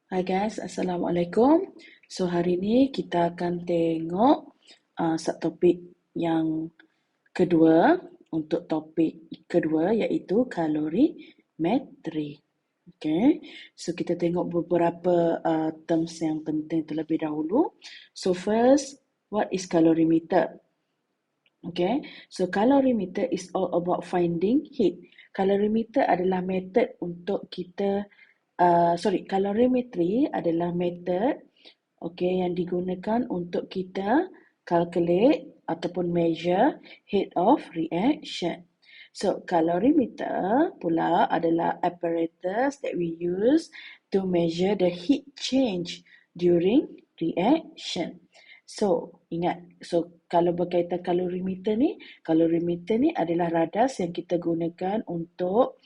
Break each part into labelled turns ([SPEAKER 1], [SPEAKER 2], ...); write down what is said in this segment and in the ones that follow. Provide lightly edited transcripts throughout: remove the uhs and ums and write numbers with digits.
[SPEAKER 1] Hai guys, Assalamualaikum. So hari ni kita akan tengok subtopik yang kedua. Untuk topik kedua iaitu kalorimetri. Okay, so kita tengok beberapa terms yang penting terlebih dahulu. So first, what is calorimeter? Okay, so calorimeter is all about finding heat. Calorimeter adalah metod untuk kita calorimetry adalah metod yang digunakan untuk kita calculate ataupun measure heat of reaction. So calorimeter pula adalah apparatus that we use to measure the heat change during reaction. So ingat, kalau berkaitan kalorimeter ni adalah radas yang kita gunakan untuk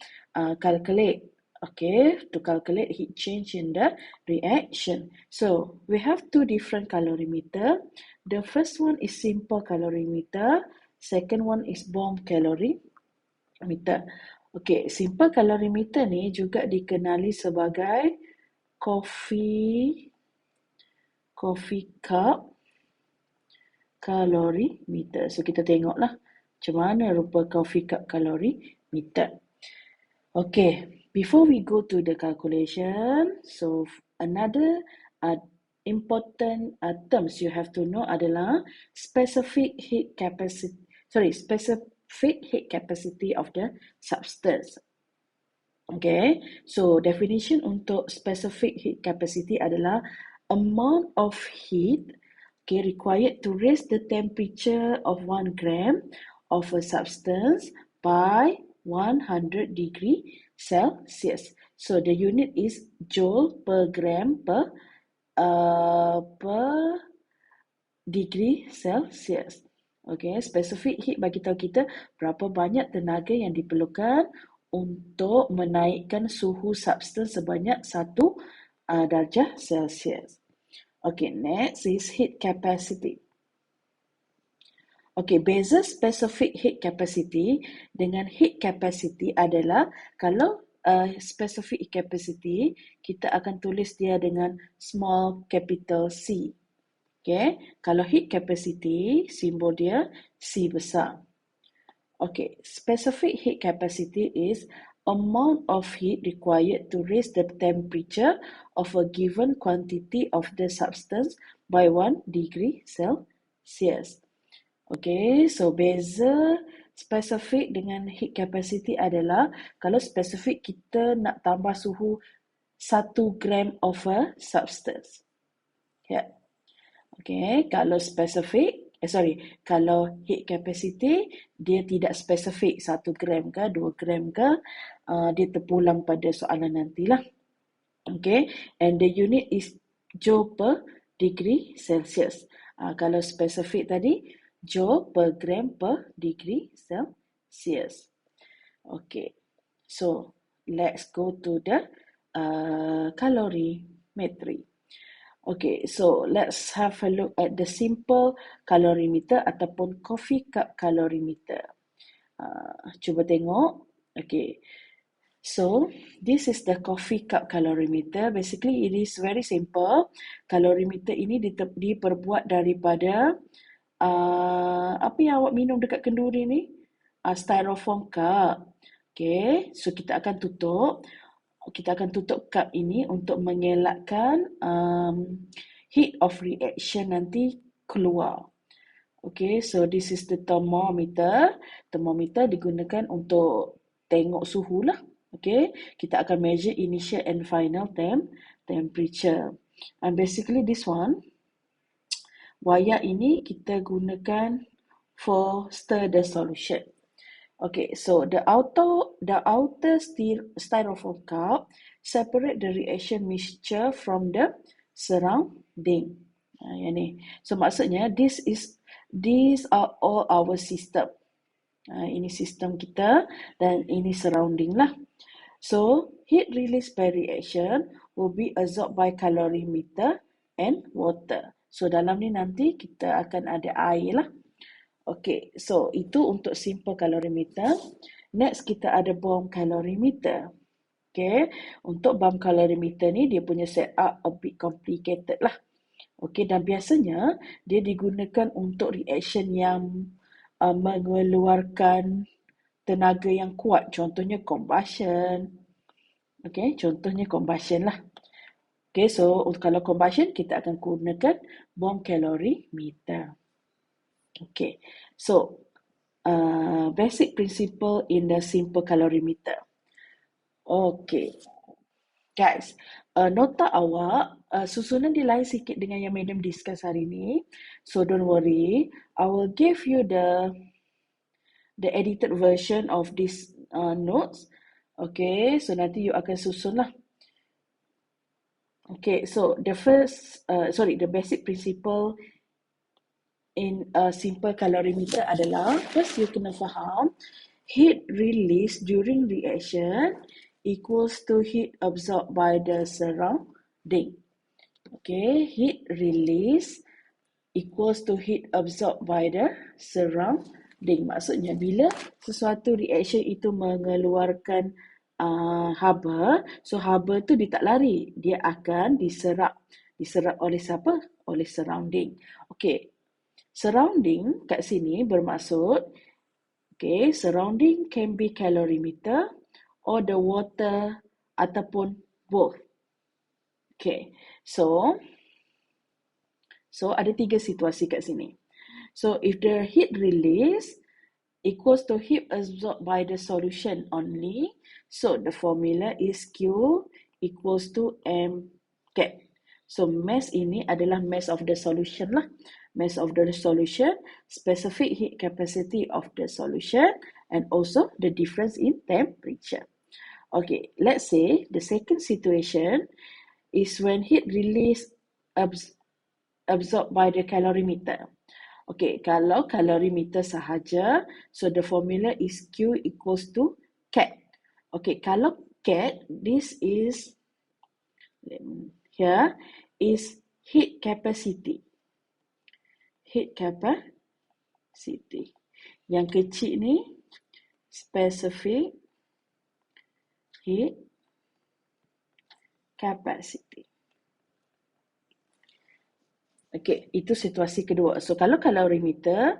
[SPEAKER 1] calculate. To calculate heat change in the reaction. So, we have two different calorimeter. The first one is simple calorimeter. Second one is bomb calorimeter. Simple calorimeter ni juga dikenali sebagai coffee cup calorimeter. So, kita tengoklah macam mana rupa coffee cup calorimeter. Before we go to the calculation, so another important terms you have to know adalah specific heat capacity of the substance. So definition untuk specific heat capacity adalah amount of heat required to raise the temperature of 1 gram of a substance by 100 degree Celsius. So the unit is joule per gram per degree Celsius. Specific heat bagi tahu kita berapa banyak tenaga yang diperlukan untuk menaikkan suhu substans sebanyak 1 darjah Celsius. Next is heat capacity. Beza specific heat capacity dengan heat capacity adalah kalau specific heat capacity kita akan tulis dia dengan small capital C. Kalau heat capacity simbol dia C besar. Specific heat capacity is amount of heat required to raise the temperature of a given quantity of the substance by 1 degree Celsius. So beza spesifik dengan heat capacity adalah kalau spesifik kita nak tambah suhu 1 gram of a substance. Kalau heat capacity dia tidak spesifik 1 gram ke 2 gram ke, dia terpulang pada soalan nantilah. And the unit is joule per degree Celsius. Kalau spesifik tadi joule per gram per degree Celsius. So let's go to the calorimetry. So let's have a look at the simple calorimeter ataupun coffee cup calorimeter. Cuba tengok. So this is the coffee cup calorimeter. Basically it is very simple. Calorimeter ini diperbuat daripada apa yang awak minum dekat kenduri ni? Styrofoam cup. So kita akan tutup cup ini untuk mengelakkan heat of reaction nanti keluar. So this is the thermometer. Thermometer digunakan untuk tengok suhu lah. Kita akan measure initial and final temperature. And basically this one, wayar ini kita gunakan for stir the solution. So the outer styrofoam cup separate the reaction mixture from the surrounding. Yang ni. So maksudnya these are all our system. Ini sistem kita dan ini surrounding lah. So heat released by reaction will be absorbed by calorimeter and water. So dalam ni nanti kita akan ada air lah. So itu untuk simple calorimeter. Next kita ada bomb calorimeter. Okay, untuk bump calorimeter ni dia punya setup a bit complicated lah. Okay, dan biasanya dia digunakan untuk reaction yang mengeluarkan tenaga yang kuat. Contohnya combustion. Okay, contohnya combustion lah. Okay, so kalau combustion kita akan gunakan bump calorimeter. Okay, so basic principle in the simple calorimeter. Okay, guys, nota awak, susunan dia lain sikit dengan yang Madam discuss hari ni. So don't worry, I will give you the edited version of this notes. Okay, so nanti you akan susun lah. Okay, so the basic principle in a simple calorimeter adalah, first you kena faham, heat release during reaction equals to heat absorbed by the surrounding. Okay, heat release equals to heat absorbed by the surrounding. Maksudnya bila sesuatu reaction itu mengeluarkan haba, so haba tu dia tak lari, dia akan diserap. Diserap oleh siapa? Oleh surrounding. Okay, surrounding kat sini bermaksud, okay, surrounding can be calorimeter or the water ataupun both. Okay, so ada 3 situasi kat sini. So if the heat release equals to heat absorbed by the solution only, so the formula is Q equals to M cat. So mass ini adalah mass of the solution lah. Mass of the solution, specific heat capacity of the solution, and also the difference in temperature. Okay, let's say the second situation is when heat release absorbed by the calorimeter. Okay, kalau calorimeter sahaja, so the formula is Q equals to cat. Okay, kalau cat, this is, here is heat capacity. Heat capacity. Yang kecil ni, specific heat capacity. Okay, itu situasi kedua. So, kalau calorimeter,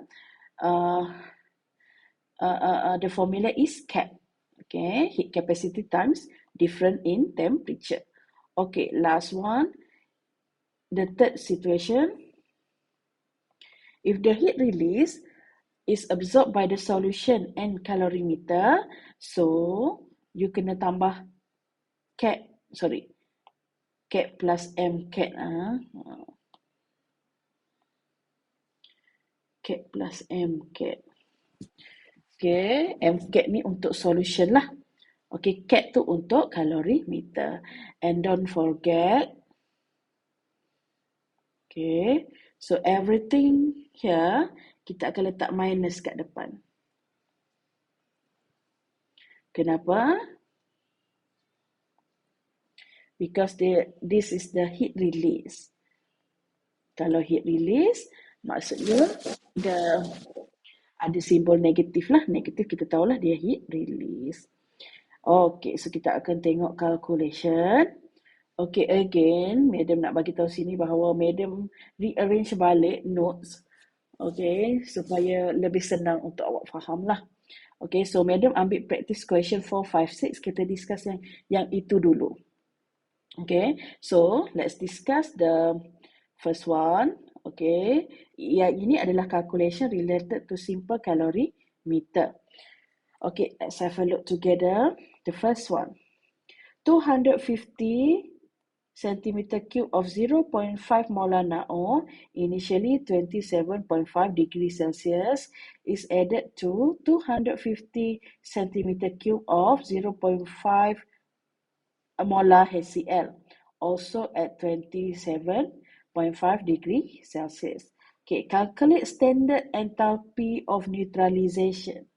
[SPEAKER 1] the formula is cat. Okay, heat capacity times difference in temperature. Okay, last one. The third situation, if the heat release is absorbed by the solution and calorimeter, so you kena tambah cat plus M cat. Cat plus M cat. Okay, M cat ni untuk solution lah. Okay, cat tu untuk calorimeter. And don't forget, okay, so everything here, kita akan letak minus kat depan. Kenapa? Because this is the heat release. Kalau heat release, maksudnya ada simbol negatif lah. Negatif kita tahulah dia heat release. Okay, so kita akan tengok calculation. Okay, again, Madam nak bagi tahu sini bahawa Madam rearrange balik notes. Okay, supaya lebih senang untuk awak faham lah. Okay, so Madam ambil practice question 4, 5, 6. Kita discuss yang itu dulu. Okay, so let's discuss the first one. Okay, yang ini adalah calculation related to simple calorimeter. Okay, let's have a look together. The first one, 250 centimeter cube of 0.5 molar NaO, initially 27.5 degrees Celsius, is added to 250 centimeter cube of 0.5 molar HCl, also at 27.5 degrees Celsius. Okay, calculate standard enthalpy of neutralization.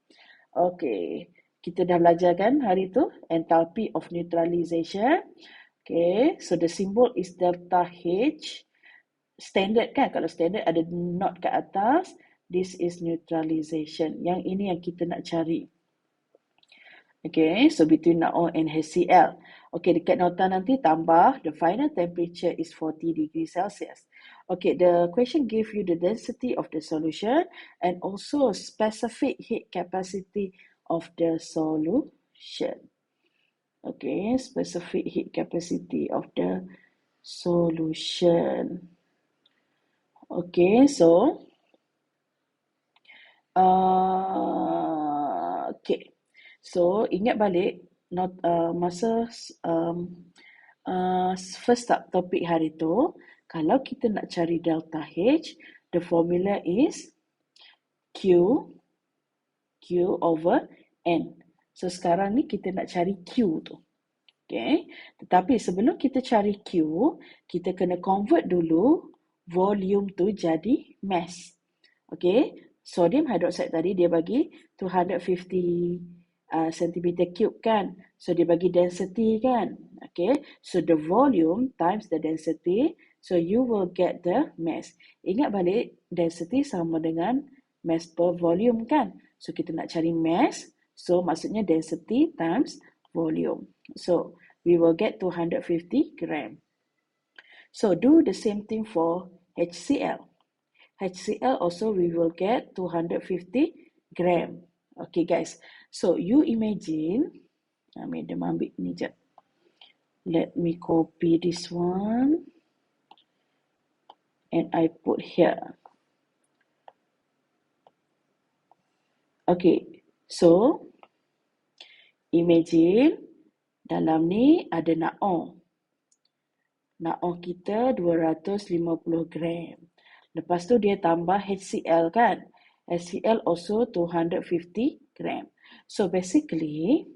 [SPEAKER 1] Okay, kita dah belajar kan hari tu, enthalpy of neutralization. Okay, so the symbol is delta H. Standard kan, kalau standard ada not kat atas, this is neutralization. Yang ini yang kita nak cari. Okay, so between NaO and HCl. Okay, dekat nota nanti tambah the final temperature is 40 degrees Celsius. Okay, the question give you the density of the solution and also specific heat capacity of the solution. Okay, specific heat capacity of the solution. Okay, so okay. So ingat balik masa first topik hari tu, kalau kita nak cari delta H, the formula is Q over N. So sekarang ni kita nak cari Q tu. Okay. Tetapi sebelum kita cari Q, kita kena convert dulu volume tu jadi mass. Okay. Sodium hydroxide tadi dia bagi 250 centimeter cube kan. So dia bagi density kan. Okay. So the volume times the density. So you will get the mass. Ingat balik density sama dengan mass per volume kan. So kita nak cari mass. So maksudnya density times volume. So we will get 250 gram. So do the same thing for HCl. HCl also we will get 250 gram. Okay guys. So you imagine, madam ambil ni jap. Let me copy this one. And I put here. Okay. So, imagine dalam ni ada NaO. NaO kita 250 gram. Lepas tu dia tambah HCl kan. HCl also 250 gram. So basically,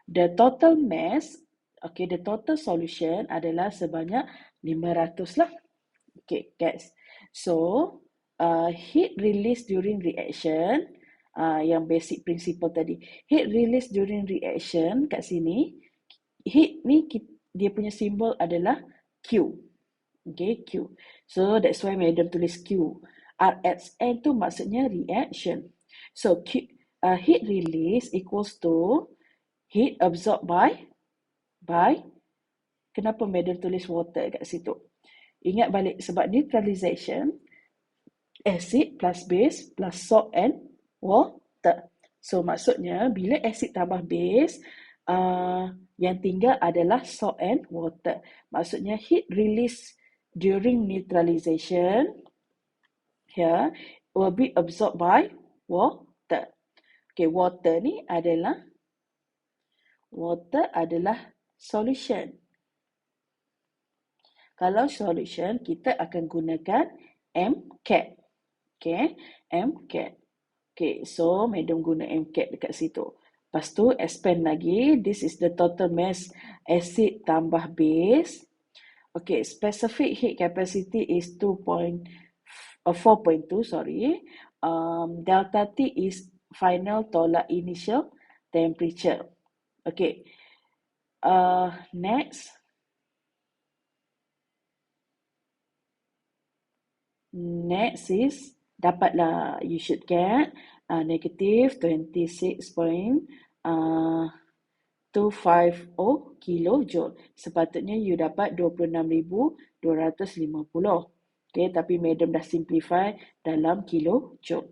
[SPEAKER 1] the total mass, okay, the total solution adalah sebanyak 500 lah. Okay, guys. So, heat release during reaction, yang basic principle tadi. Heat release during reaction kat sini, heat ni dia punya simbol adalah Q. Okay, Q. So that's why madam tulis Q. RHN tu maksudnya reaction. So heat release equals to heat absorbed by kenapa madam tulis water kat situ? Ingat balik sebab neutralization acid plus base plus salt and water. So maksudnya bila acid tambah base, yang tinggal adalah salt and water. Maksudnya heat release during neutralization here will be absorbed by water. Okay, water adalah solution. Kalau solution, kita akan gunakan MCAT. Okay, MCAT. Okay, so madam guna MCAT dekat situ. Lepas tu expand lagi, this is the total mass acid tambah base. Okay, specific heat capacity is 4.2, sorry. Delta T is final tolak initial temperature. Okay, next. Next is, dapatlah, you should get negative 26.250 kilojoule. Sepatutnya you dapat 26,250. Okay, tapi madam dah simplify dalam kilojoule.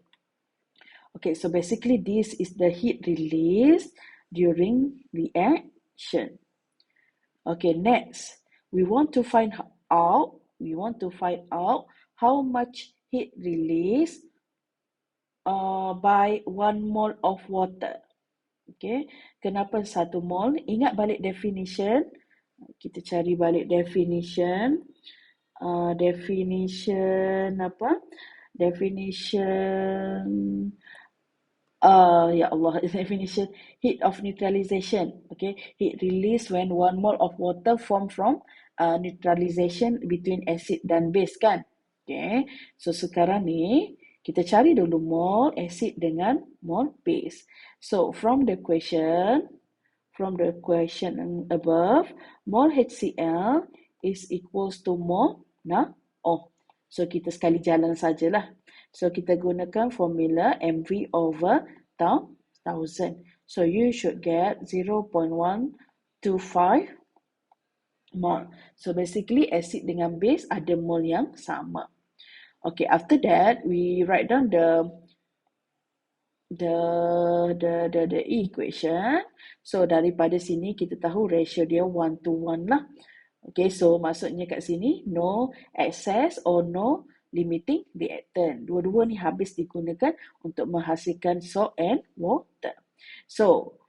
[SPEAKER 1] Okay, so basically this is the heat release during reaction. Okay, next, we want to find out how much heat release by 1 mole of water. Okay, kenapa 1 mole? Ingat balik definition. Kita cari balik definition. Definition apa? Definition, ya Allah, definition heat of neutralization. Okay, heat release when 1 mole of water form from neutralization between acid dan base kan. Okay, so sekarang ni kita cari dulu mole acid dengan mole base. So from the question above, mole HCl is equals to mole NaO. So kita sekali jalan sajalah. So kita gunakan formula MV over 1000. So you should get 0.125 mol. So basically acid dengan base ada mol yang sama. Okay, after that we write down the equation. So daripada sini kita tahu ratio dia 1:1 lah. Okay, so maksudnya kat sini no excess or no limiting reactant. Dua-dua ni habis digunakan untuk menghasilkan salt and water. So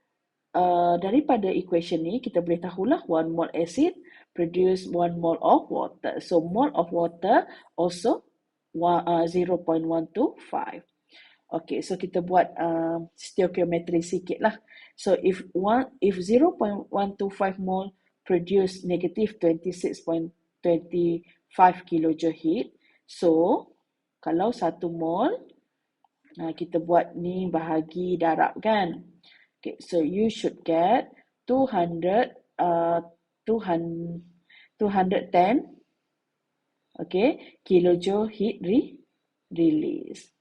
[SPEAKER 1] daripada equation ni kita boleh tahulah 1 mole acid produce 1 mole of water. So mole of water also 0.125. Okay, so kita buat stoichiometry sikit lah. So if 0.125 mole produce negative 26.25 kilojoule heat, so kalau 1 mole, kita buat ni bahagi darab kan. Okay, so you should get 210 okay, kilojoule heat release.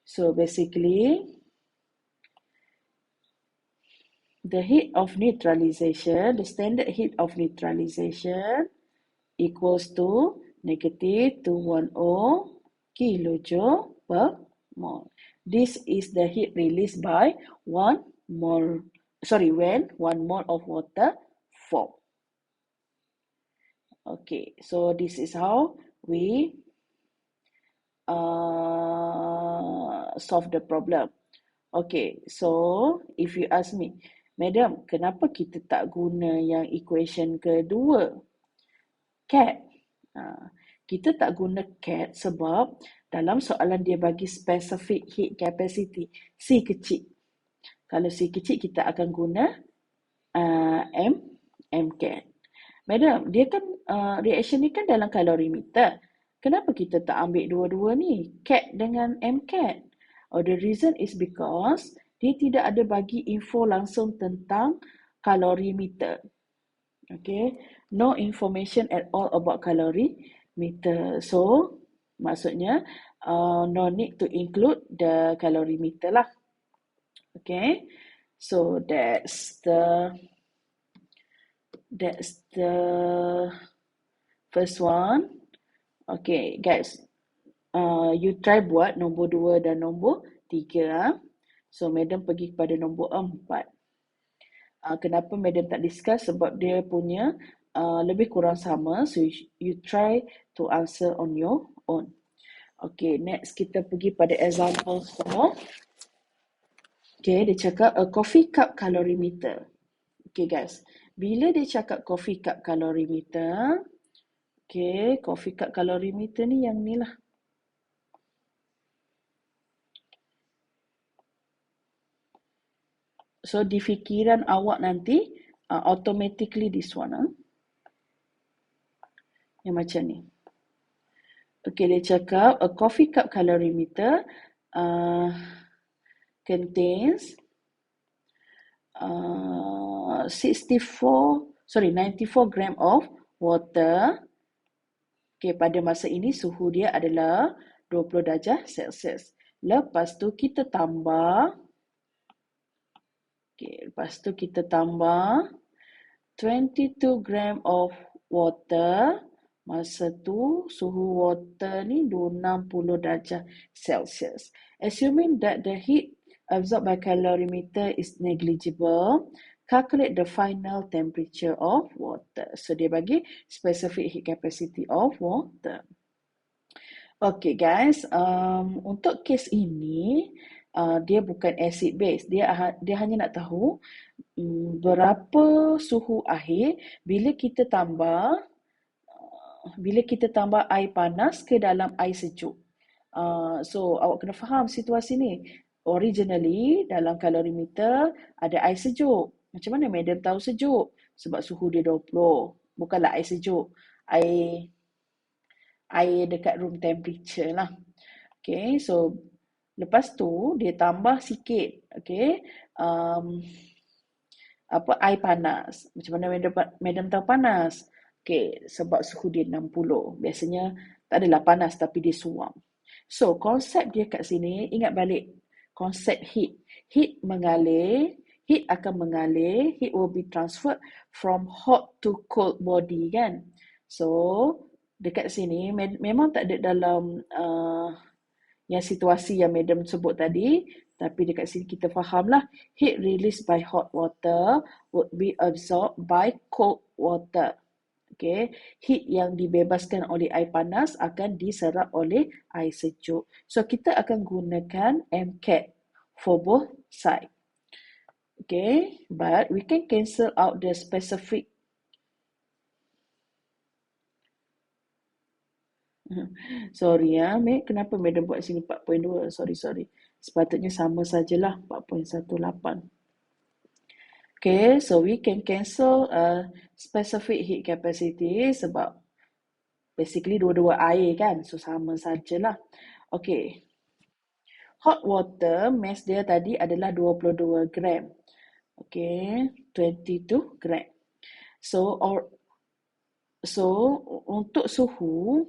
[SPEAKER 1] So basically, the heat of neutralization, the standard heat of neutralization equals to negative 210 kilojoule per mole. This is the heat released by 1 mole, when 1 mole of water form. Okay, so this is how we solve the problem. Okay, so if you ask me, Madam, kenapa kita tak guna yang equation kedua? CAT. Kita tak guna CAT sebab dalam soalan dia bagi specific heat capacity, C kecil. Kalau C kecil, kita akan guna MCAT. Madam, dia kan reaction ni kan dalam kalorimeter. Kenapa kita tak ambil dua-dua ni, CAT dengan MCAT? The reason is because dia tidak ada bagi info langsung tentang kalorimeter. Okay, no information at all about calorimeter. So, maksudnya no need to include the calorimeter lah. Okay, so that's the first one. Okay, guys, you try buat nombor 2 dan nombor 3. So, Madam pergi kepada nombor 4. Kenapa Madam tak discuss? Sebab dia punya lebih kurang sama. So, you try to answer on your own. Okay, next kita pergi pada example semua. Okay, dia cakap a coffee cup calorimeter. Okay, guys. Bila dia cakap coffee cup calorimeter, okay, coffee cup calorimeter ni yang ni lah. So, di fikiran awak nanti, automatically this one. Yang macam ni. Okay, dia cakap a coffee cup calorimeter contains 94 gram of water. Okay, pada masa ini suhu dia adalah 20 darjah Celsius. Lepas tu kita tambah 22 gram of water. Masa tu suhu water ni 60 darjah Celsius. Assuming that the heat absorbed by calorimeter is negligible, calculate the final temperature of water. So dia bagi specific heat capacity of water. Okay guys, untuk kes ini dia bukan acid base. Dia hanya nak tahu berapa suhu air bila kita tambah air panas ke dalam air sejuk. So awak kena faham situasi ni. Originally dalam kalorimeter ada air sejuk. Macam mana Madam tahu sejuk? Sebab suhu dia 20. Bukanlah air sejuk. Air dekat room temperature lah. Okay, so lepas tu dia tambah sikit. Okay, air panas. Macam mana Madam tahu panas? Okay, sebab suhu dia 60. Biasanya tak adalah panas tapi dia suam. So, konsep dia kat sini, ingat balik konsep heat. heat mengalir, heat akan mengalir, heat will be transferred from hot to cold body kan. So, dekat sini memang tak ada dalam yang situasi yang Madam sebut tadi, tapi dekat sini kita fahamlah heat released by hot water would be absorbed by cold water. Okay, heat yang dibebaskan oleh air panas akan diserap oleh air sejuk. So kita akan gunakan MCAT for both side. Okay, but we can cancel out the specific. Sorry ya, kenapa Madam buat sini 4.2? Sorry. Sepatutnya sama sajalah 4.18. Okay, so we can cancel specific heat capacity sebab basically dua-dua air kan, so sama sajalah. Okay, hot water mass dia tadi adalah 22 gram. Okay, 22 gram. So untuk suhu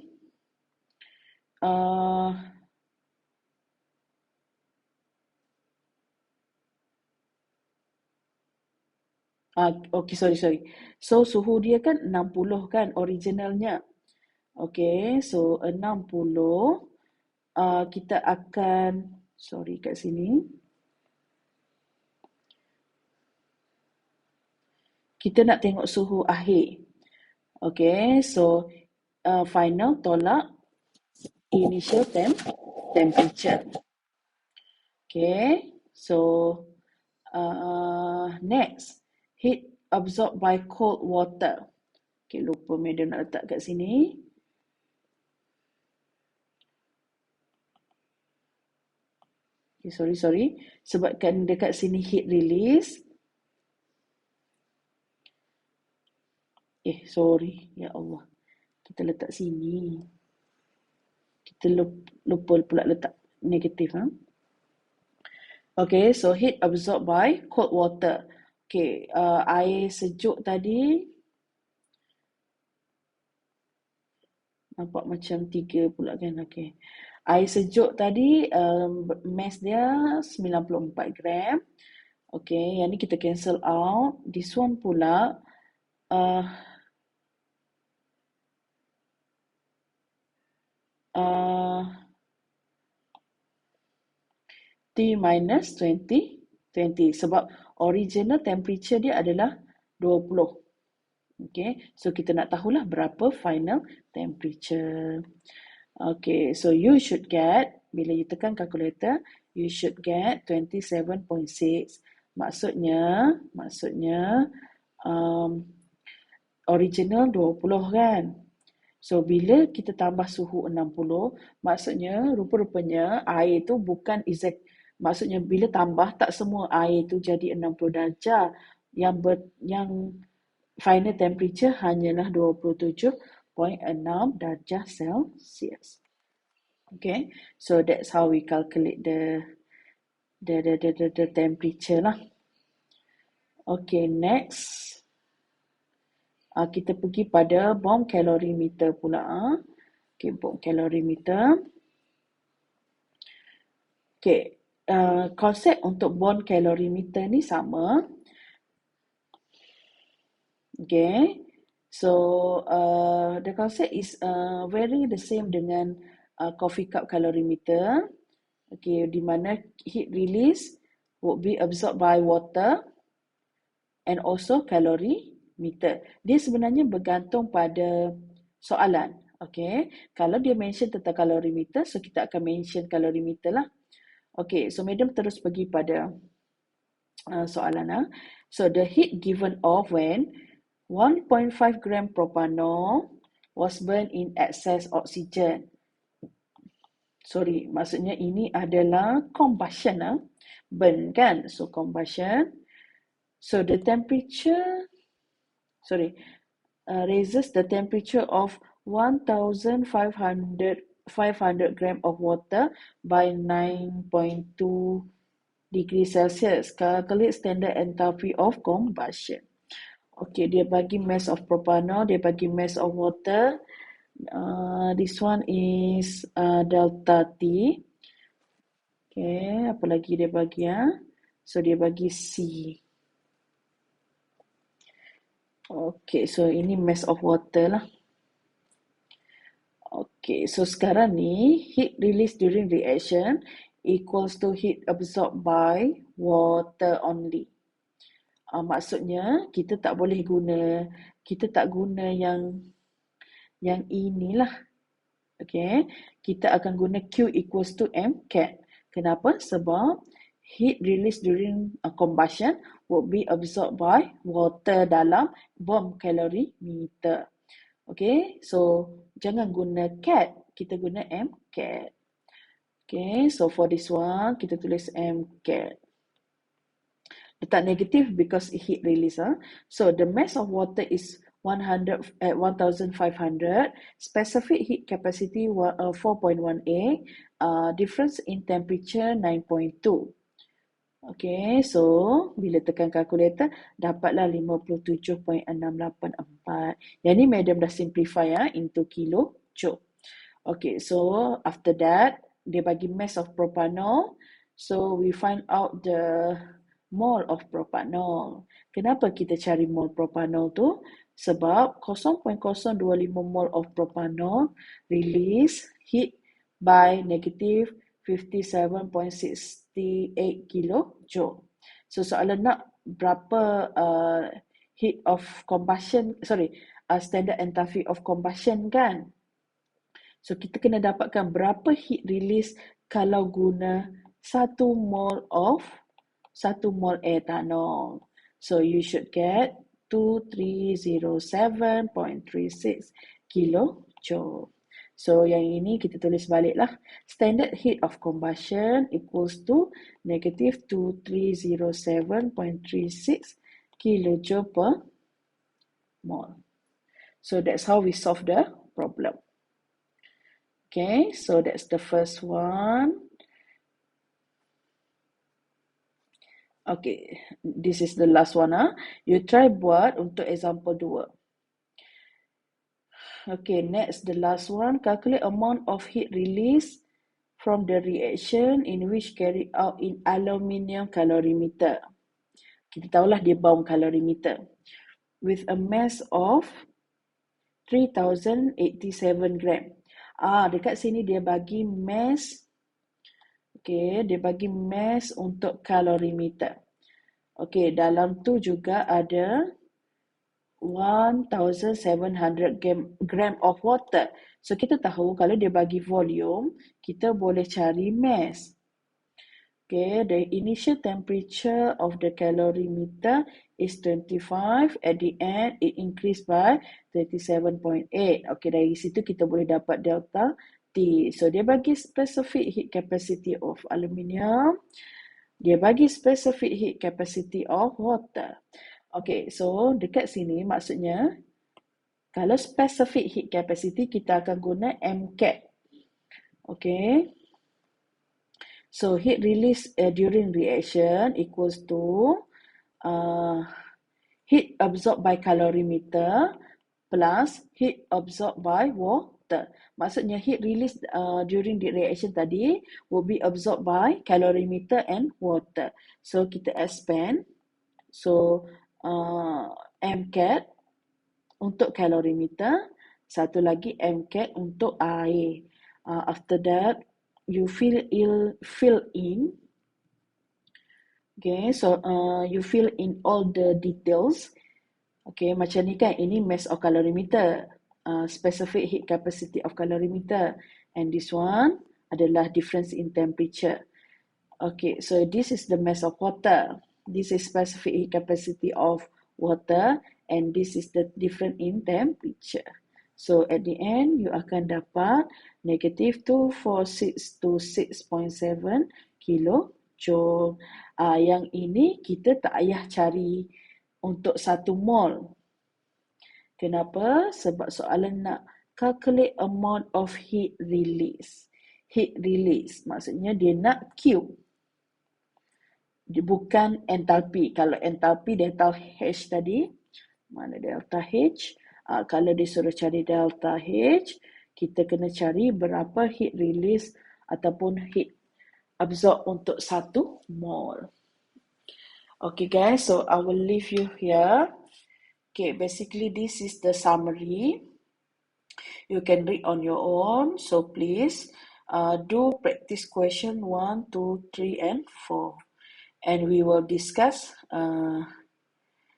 [SPEAKER 1] okay, sorry. So suhu dia kan 60 kan originalnya. Okay, so 60 kita akan sorry kat sini. Kita nak tengok suhu akhir. Okay, so final tolak initial temperature. Okay, so next, heat absorbed by cold water. Okay, lupa Madam nak letak kat sini. Okay, sorry. Sebabkan dekat sini heat release. Sorry. Ya Allah. Kita letak sini. Kita lupa pula letak negatif. Okay, so heat absorbed by cold water. Okay, air sejuk tadi. Nampak macam 3 pula kan. Okay. Air sejuk tadi, mass dia 94 gram. Okay, yang ni kita cancel out. This one pula, T minus 20 sebab original temperature dia adalah 20. Okay, so kita nak tahulah berapa final temperature. Okay, so you should get, bila you tekan calculator, you should get 27.6. Maksudnya original 20 kan. So, bila kita tambah suhu 60, maksudnya rupa-rupanya air tu bukan exact. Maksudnya bila tambah, tak semua air tu jadi 60 darjah. Yang final temperature hanyalah 27.6 darjah Celsius. Okay, so that's how we calculate the temperature lah. Okay, next. Kita pergi pada bomb calorimeter pula. Okay, bomb calorimeter. Okay, konsep untuk bomb calorimeter ni sama. Okay, so the concept is very the same dengan coffee cup calorimeter. Okay, di mana heat release would be absorbed by water and also calorimeter. Dia sebenarnya bergantung pada soalan. Okay, kalau dia mention tentang calorimeter, so kita akan mention calorimeter lah. Okay, so Madam terus pergi pada soalan. So the heat given off when 1.5 gram propanol was burned in excess oxygen. Sorry, maksudnya ini adalah combustion. Burn kan? So combustion. So the temperature, raises the temperature of 1,500 gram of water by 9.2 degrees Celsius. Calculate standard enthalpy of combustion. Okay, dia bagi mass of propanol, dia bagi mass of water. This one is delta T. Okay, apa lagi dia bagi So dia bagi C. Okay, so ini mass of water lah. Okay, so sekarang ni heat released during reaction equals to heat absorbed by water only. Maksudnya kita tak boleh guna, kita tak guna yang inilah. Okay, kita akan guna Q equals to MCAT. Kenapa? Sebab heat released during combustion will be absorbed by water dalam bomb calorimeter. Okay, so jangan guna CAT, kita guna MCAT. Okay, so for this one, kita tulis MCAT. Letak negative because heat release. So the mass of water is 1,500, specific heat capacity 4.18, difference in temperature 9.2. Okay, so bila tekan kalkulator, dapatlah 57.684. Yang ni madam dah simplify into kilojoule. Okay, so after that, dia bagi mass of propanol. So we find out the mole of propanol. Kenapa kita cari mole propanol tu? Sebab 0.025 mole of propanol release heat by negative 57.68 kilojoule. So soalan nak berapa heat of combustion, standard enthalpy of combustion kan? So kita kena dapatkan berapa heat release kalau guna 1 mole ethanol. So you should get 2307.36 kilojoule. So yang ini kita tulis baliklah. Standard heat of combustion equals to negative 2307.36 kilojoule per mole. So that's how we solve the problem. Okay, so that's the first one. Okay, this is the last one. You try buat untuk example 2. Okay, next, the last one. Calculate amount of heat release from the reaction in which carried out in aluminium calorimeter. Kita tahulah dia bomb calorimeter. With a mass of 3087 gram. Dekat sini dia bagi mass. Okay, dia bagi mass untuk calorimeter. Okay, dalam tu juga ada 1,700 gram of water. So, kita tahu kalau dia bagi volume, kita boleh cari mass. Okay, the initial temperature of the calorimeter is 25. At the end, it increased by 37.8. Okay, dari situ kita boleh dapat delta T. So, dia bagi specific heat capacity of aluminium. Dia bagi specific heat capacity of water. Okay, so dekat sini maksudnya kalau specific heat capacity kita akan guna MCAT. Okay. So heat release during reaction equals to heat absorbed by calorimeter plus heat absorbed by water. Maksudnya heat release during the reaction tadi will be absorbed by calorimeter and water. So kita expand. So MCAT untuk calorimeter, satu lagi MCAT untuk air. After that, you fill in. Okay, so you fill in all the details. Okay, macam ni kan, ini mass of calorimeter, specific heat capacity of calorimeter, and this one adalah difference in temperature. Okay, so this is the mass of water. This is specific heat capacity of water, and this is the difference in temperature. So at the end, you akan dapat negative 2426.7 kilojoule. Yang ini kita tak payah cari untuk 1 mol. Kenapa? Sebab soalan nak calculate amount of heat release. Heat release maksudnya dia nak Q. Dia bukan entalpi. Kalau entalpi delta H tadi, mana delta H? Kalau disuruh cari delta H, kita kena cari berapa heat release ataupun heat absorb untuk 1 mol. Okay, guys, so I will leave you here. Okay, basically, this is the summary. You can read on your own. So please do practice question 1, 2, 3, and 4. And we will discuss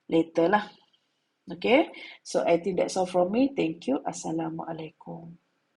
[SPEAKER 1] later lah. Okay, so I think that's all from me. Thank you. Assalamualaikum.